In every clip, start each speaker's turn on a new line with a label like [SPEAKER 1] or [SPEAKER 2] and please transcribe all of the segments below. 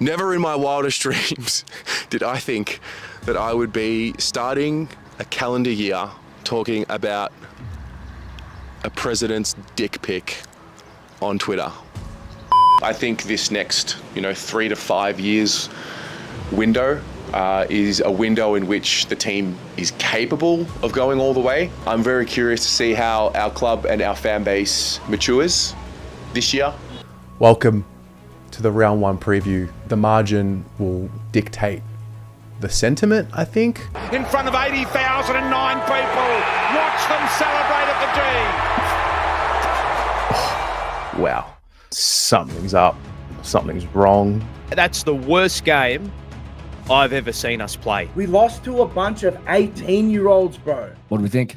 [SPEAKER 1] Never in my wildest dreams did I think that I would be starting a calendar year talking about a president's dick pic on Twitter. I think this next, 3 to 5 years window is a window in which the team is capable of going all the way. I'm very curious to see how our club and our fan base matures this year.
[SPEAKER 2] Welcome to the round one preview. The margin will dictate the sentiment, I think.
[SPEAKER 3] In front of 80,009 people. Watch them celebrate at the D.
[SPEAKER 2] Wow. Something's up. Something's wrong.
[SPEAKER 4] That's the worst game I've ever seen us play.
[SPEAKER 5] We lost to a bunch of 18-year-olds, bro.
[SPEAKER 6] What do we think?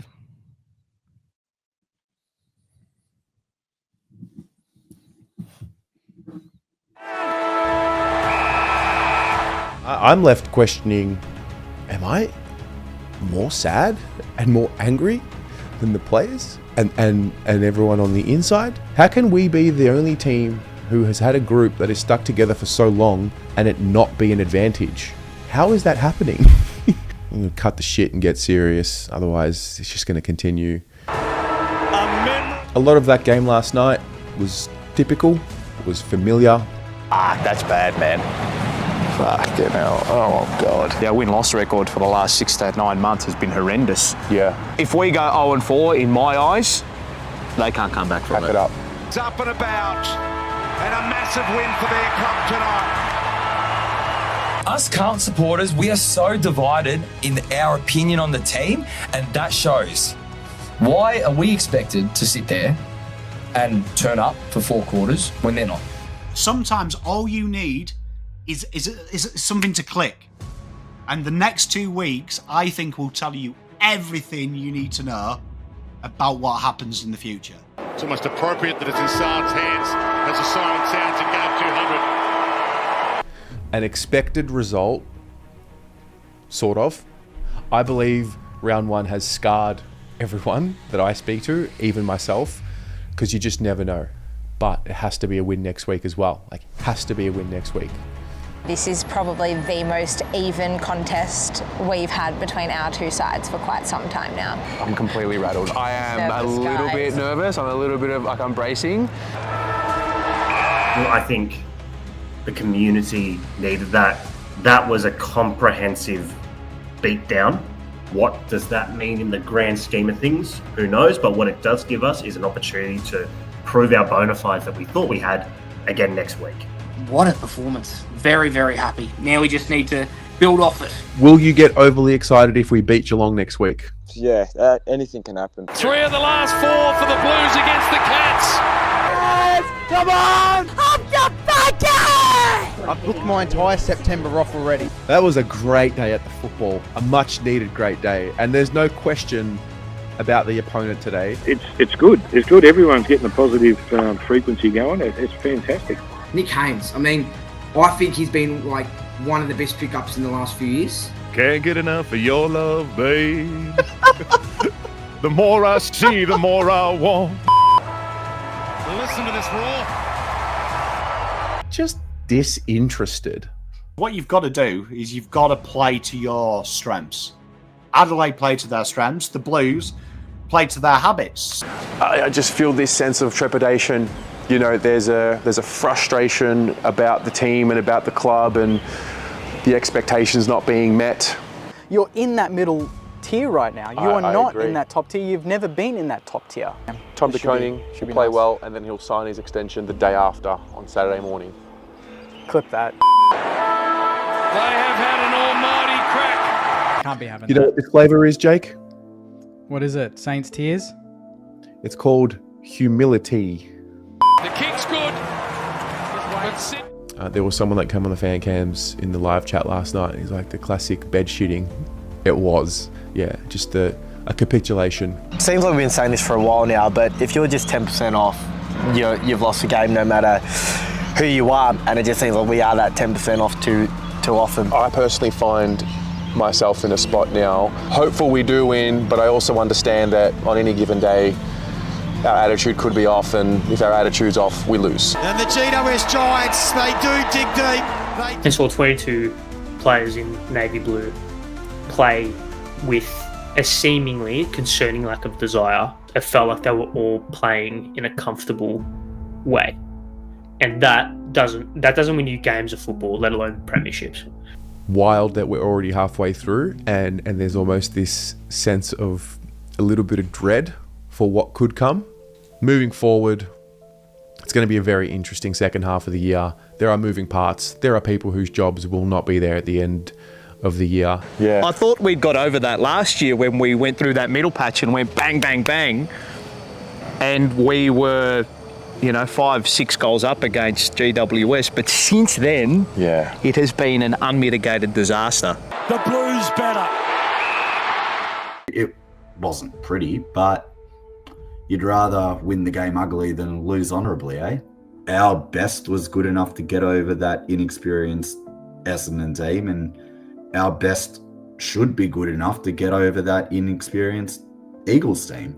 [SPEAKER 2] I'm left questioning, am I more sad and more angry than the players and everyone on the inside? How can we be the only team who has had a group that is stuck together for so long and it not be an advantage? How is that happening? I'm going to cut the shit and get serious, otherwise it's just going to continue. A lot of that game last night was typical, was familiar.
[SPEAKER 7] That's bad, man. Fucking hell. Oh, God. Our win-loss record for the last 6 to 9 months has been horrendous.
[SPEAKER 1] Yeah.
[SPEAKER 7] If we go 0-4, in my eyes, they can't come back from
[SPEAKER 1] Pack it up.
[SPEAKER 3] It's up and about. And a massive win for their club tonight.
[SPEAKER 6] Us Carlton supporters, we are so divided in our opinion on the team, and that shows. Why are we expected to sit there and turn up for 4 quarters when they're not?
[SPEAKER 8] Sometimes all you need is something to click. And the next 2 weeks, I think, will tell you everything you need to know about what happens in the future.
[SPEAKER 3] It's almost appropriate that it's in Saad's hands as the siren sounds in game 200.
[SPEAKER 2] An expected result, sort of. I believe round one has scarred everyone that I speak to, even myself, because you just never know. But it has to be a win next week as well. Has to be a win next week.
[SPEAKER 9] This is probably the most even contest we've had between our two sides for quite some time now.
[SPEAKER 1] I'm completely rattled. I am
[SPEAKER 9] Nervous,
[SPEAKER 1] a little
[SPEAKER 9] guys.
[SPEAKER 1] bit nervous. I'm a little bit of I'm bracing.
[SPEAKER 10] I think the community needed that. That was a comprehensive beatdown. What does that mean in the grand scheme of things? Who knows? But what it does give us is an opportunity to prove our bona fides that we thought we had again next week.
[SPEAKER 5] What a performance. Very, very happy. Now we just need to build off it.
[SPEAKER 2] Will you get overly excited if we beat Geelong next week?
[SPEAKER 11] Yeah, anything can happen.
[SPEAKER 3] 3 of the last 4 for the Blues against the Cats.
[SPEAKER 5] Come on!
[SPEAKER 12] Up the bucket!
[SPEAKER 13] I've booked my entire September off already.
[SPEAKER 2] That was a great day at the football. A much needed great day. And there's no question about the opponent today.
[SPEAKER 14] It's good. It's good. Everyone's getting a positive frequency going. It's fantastic.
[SPEAKER 5] Nick Haynes, I think he's been one of the best pickups in the last few years.
[SPEAKER 3] Can't get enough of your love, babe. The more I see, the more I want. Listen to this roar.
[SPEAKER 2] Just disinterested.
[SPEAKER 8] What you've got to do is you've got to play to your strengths. Adelaide play to their strengths. The Blues play to their habits.
[SPEAKER 1] I just feel this sense of trepidation. There's a frustration about the team and about the club and the expectations not being met.
[SPEAKER 13] You're in that middle tier right now. You are not in that top tier. You've never been in that top tier.
[SPEAKER 1] Tom de Koning should play well, and then he'll sign his extension the day after on Saturday morning.
[SPEAKER 13] Clip that.
[SPEAKER 3] They have had an almighty crack.
[SPEAKER 13] Can't be having
[SPEAKER 2] You know what this flavour is, Jake?
[SPEAKER 13] What is it? Saints tears?
[SPEAKER 2] It's called humility.
[SPEAKER 3] The kick's good.
[SPEAKER 2] There was someone that came on the fan cams in the live chat last night. He's like, the classic bed shitting. It was, yeah, just a capitulation.
[SPEAKER 7] It seems like we've been saying this for a while now, but if you're just 10% off, you've lost the game no matter who you are, and it just seems like we are that 10% off too often.
[SPEAKER 1] I personally find myself in a spot now. Hopeful we do win, but I also understand that on any given day, our attitude could be off, and if our attitude's off, we lose.
[SPEAKER 3] And the GWS Giants, they do dig deep.
[SPEAKER 15] I saw 22 players in navy blue play with a seemingly concerning lack of desire. It felt like they were all playing in a comfortable way, and that doesn't win you games of football, let alone premierships.
[SPEAKER 2] Wild that we're already halfway through, and there's almost this sense of a little bit of dread for what could come. Moving forward, it's going to be a very interesting second half of the year. There are moving parts. There are people whose jobs will not be there at the end of the year.
[SPEAKER 16] Yeah. I thought we'd got over that last year when we went through that middle patch and went bang, bang, bang. And we were, 5-6 goals up against GWS. But since then, it has been an unmitigated disaster.
[SPEAKER 12] The Blues better.
[SPEAKER 17] It wasn't pretty, but you'd rather win the game ugly than lose honourably, eh? Our best was good enough to get over that inexperienced Essendon team, and our best should be good enough to get over that inexperienced Eagles team.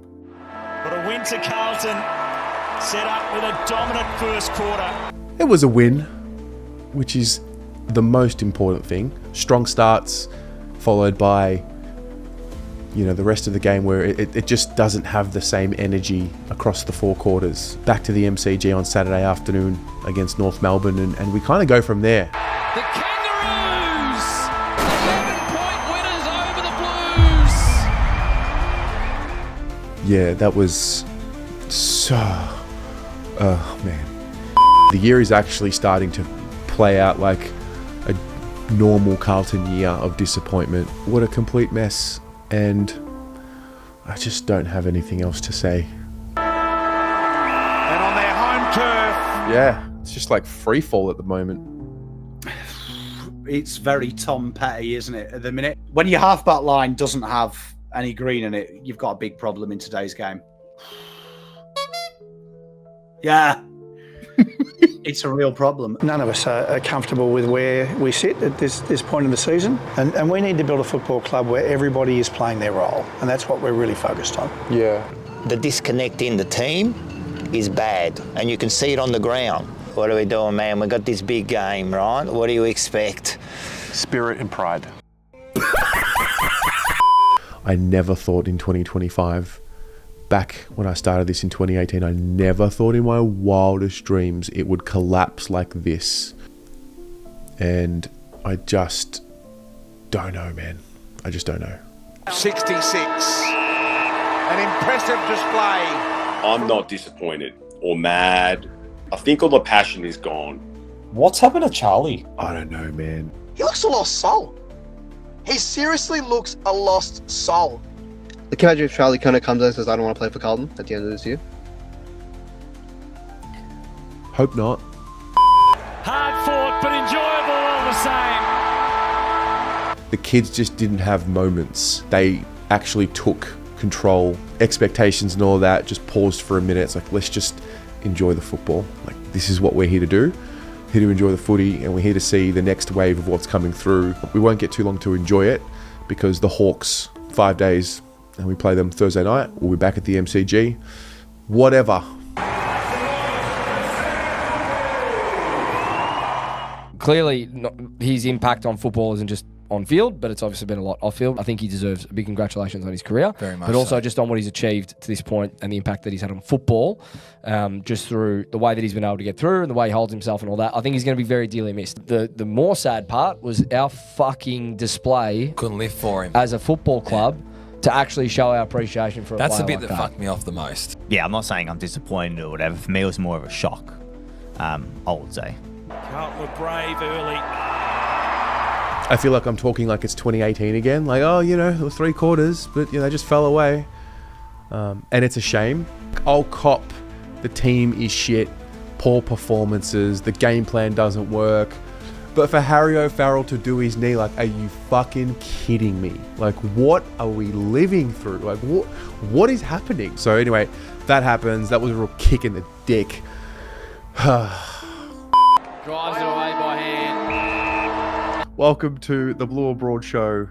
[SPEAKER 12] But a win to Carlton, set up with a dominant first quarter.
[SPEAKER 2] It was a win, which is the most important thing. Strong starts, followed by, the rest of the game where it just doesn't have the same energy across the four quarters. Back to the MCG on Saturday afternoon against North Melbourne, and we kind of go from there.
[SPEAKER 12] The Kangaroos, 11-point winners over the Blues.
[SPEAKER 2] Yeah, that was so... Oh, man. The year is actually starting to play out like a normal Carlton year of disappointment. What a complete mess. And I just don't have anything else to say.
[SPEAKER 12] And on their home turf.
[SPEAKER 2] Yeah, it's just like free fall at the moment.
[SPEAKER 8] It's very Tom Petty, isn't it, at the minute? When your half-back line doesn't have any green in it, you've got a big problem in today's game. Yeah. It's a real problem.
[SPEAKER 18] None of us are comfortable with where we sit at this point in the season. And we need to build a football club where everybody is playing their role. And that's what we're really focused on.
[SPEAKER 19] Yeah. The disconnect in the team is bad. And you can see it on the ground. What are we doing, man? We've got this big game, right? What do you expect?
[SPEAKER 20] Spirit and pride.
[SPEAKER 2] I never thought in 2025... Back when I started this in 2018, I never thought in my wildest dreams it would collapse like this. And I just don't know, man. I just don't know.
[SPEAKER 21] 66. An impressive display.
[SPEAKER 22] I'm not disappointed or mad. I think all the passion is gone.
[SPEAKER 23] What's happened to Charlie?
[SPEAKER 2] I don't know, man.
[SPEAKER 24] He looks a lost soul. He seriously looks a lost soul.
[SPEAKER 25] Can you imagine if Charlie kind of comes and says, I don't want to play for Carlton at the end of this year?
[SPEAKER 2] Hope not.
[SPEAKER 12] Hard fought, but enjoyable all the same.
[SPEAKER 2] The kids just didn't have moments. They actually took control. Expectations and all that just paused for a minute. It's like, let's just enjoy the football. Like, this is what we're here to do. Here to enjoy the footy, and we're here to see the next wave of what's coming through. We won't get too long to enjoy it because the Hawks, 5 days, and we play them Thursday night. We'll be back at the MCG. Whatever.
[SPEAKER 26] Clearly, his impact on football isn't just on field, but it's obviously been a lot off field. I think he deserves a big congratulations on his career.
[SPEAKER 27] Very much
[SPEAKER 26] but also
[SPEAKER 27] so.
[SPEAKER 26] just on what he's achieved to this point and the impact that he's had on football, just through the way that he's been able to get through and the way he holds himself and all that. I think he's going to be very dearly missed. The more sad part was our fucking display.
[SPEAKER 27] Couldn't live for him.
[SPEAKER 26] As a football club. To actually show our appreciation for a
[SPEAKER 27] That's
[SPEAKER 26] player
[SPEAKER 27] the bit
[SPEAKER 26] like
[SPEAKER 27] that fucked me off the most.
[SPEAKER 28] Yeah, I'm not saying I'm disappointed or whatever. For me, it was more of a shock, I would say.
[SPEAKER 12] Carlton were brave early.
[SPEAKER 2] I feel like I'm talking like it's 2018 again. Like, oh, there were 3 quarters, but they just fell away. And it's a shame. I'll cop. The team is shit. Poor performances. The game plan doesn't work. But for Harry O'Farrell to do his knee, like, are you fucking kidding me? Like, what are we living through? Like, what is happening? So anyway, that happens. That was a real kick in the dick.
[SPEAKER 29] Drives it away by hand.
[SPEAKER 2] Welcome to the Blue Abroad show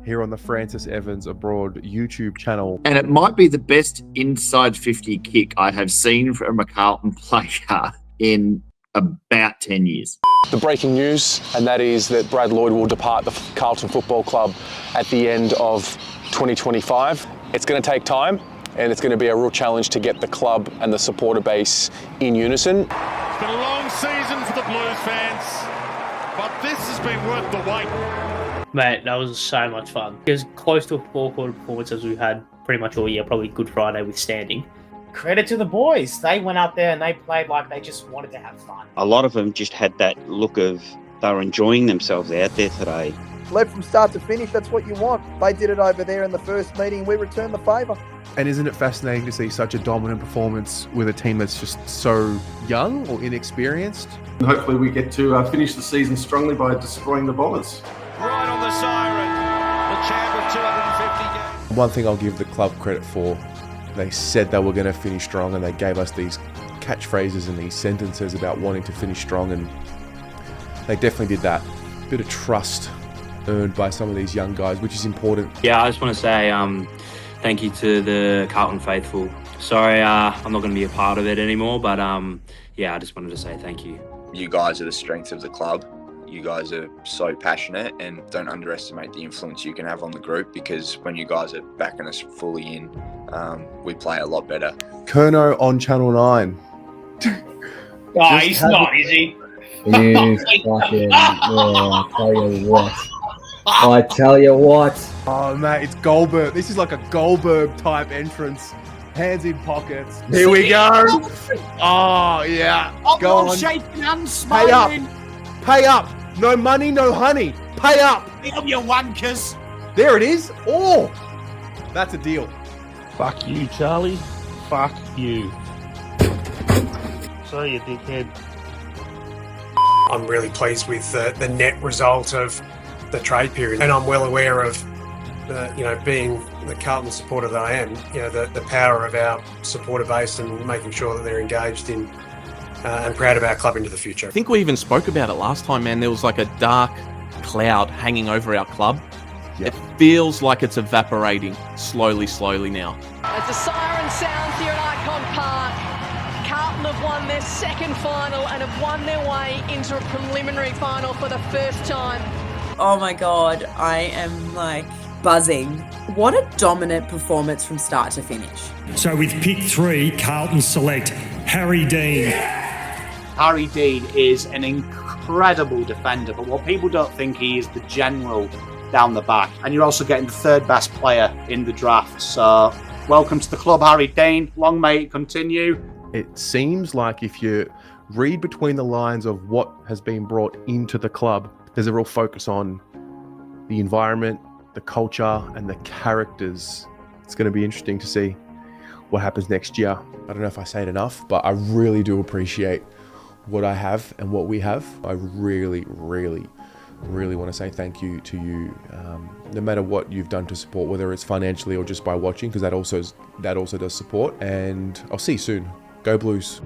[SPEAKER 2] here on the Francis Evans Abroad YouTube channel.
[SPEAKER 30] And it might be the best inside 50 kick I have seen from a Carlton player in about 10 years.
[SPEAKER 20] The breaking news, and that is that Brad Lloyd will depart the Carlton Football Club at the end of 2025. It's going to take time, and it's going to be a real challenge to get the club and the supporter base in unison.
[SPEAKER 3] It's been a long season for the Blues fans, but this has been worth the wait.
[SPEAKER 15] Mate, that was so much fun. It was close to a four-quarter performance as we've had pretty much all year, probably Good Friday withstanding.
[SPEAKER 1] Credit to the boys. They went out there and they played like they just wanted to have fun.
[SPEAKER 4] A lot of them just had that look of they were enjoying themselves out there today.
[SPEAKER 24] Led from start to finish, that's what you want. They did it over there in the first meeting. We returned the favour.
[SPEAKER 2] And isn't it fascinating to see such a dominant performance with a team that's just so young or inexperienced?
[SPEAKER 5] And hopefully we get to finish the season strongly by destroying the Bombers.
[SPEAKER 12] Right on the siren, the champ of 250 games.
[SPEAKER 2] One thing I'll give the club credit for, they said they were going to finish strong, and they gave us these catchphrases and these sentences about wanting to finish strong, and they definitely did that. A bit of trust earned by some of these young guys, which is important.
[SPEAKER 6] Yeah, I just want to say thank you to the Carlton faithful. Sorry, I'm not going to be a part of it anymore, but yeah, I just wanted to say thank you.
[SPEAKER 7] You guys are the strength of the club. You guys are so passionate, and don't underestimate the influence you can have on the group, because when you guys are backing us fully in, we play a lot better.
[SPEAKER 2] Kerno on Channel 9.
[SPEAKER 1] Oh, he's not, is he?
[SPEAKER 9] You fucking, I tell you what. I tell you what.
[SPEAKER 2] Oh, mate, it's Goldberg. This is like a Goldberg type entrance. Hands in pockets. Here we go. Oh, yeah. Go on.
[SPEAKER 8] Shaking hands,
[SPEAKER 2] Pay
[SPEAKER 8] smiling.
[SPEAKER 2] up. Pay up. No money, no honey. Pay up.
[SPEAKER 8] Pay up, you wankers.
[SPEAKER 2] There it is. Oh, that's a deal.
[SPEAKER 3] Fuck you, Charlie. Fuck you. Sorry, you dickhead.
[SPEAKER 10] I'm really pleased with the net result of the trade period, and I'm well aware of, being the Carlton supporter that I am, the power of our supporter base and making sure that they're engaged in and proud of our club into the future.
[SPEAKER 11] I think we even spoke about it last time, man. There was like a dark cloud hanging over our club. Yep. It feels like it's evaporating slowly now.
[SPEAKER 13] As the siren sounds here at Icon Park, Carlton have won their second final and have won their way into a preliminary final for the first time.
[SPEAKER 14] Oh my God, I am buzzing. What a dominant performance from start to finish.
[SPEAKER 31] So with pick 3, Carlton select Harry Dean.
[SPEAKER 8] Harry Dean is an incredible defender, but what people don't think, he is the general down the back. And you're also getting the third best player in the draft. So welcome to the club, Harry Dean. Long may it continue.
[SPEAKER 2] It seems like if you read between the lines of what has been brought into the club, there's a real focus on the environment, the culture, and the characters. It's going to be interesting to see what happens next year. I don't know if I say it enough, but I really do appreciate what I have and what we have. I really want to say thank you to you, no matter what you've done to support, whether it's financially or just by watching, because that also does support. And I'll see you soon. Go Blues.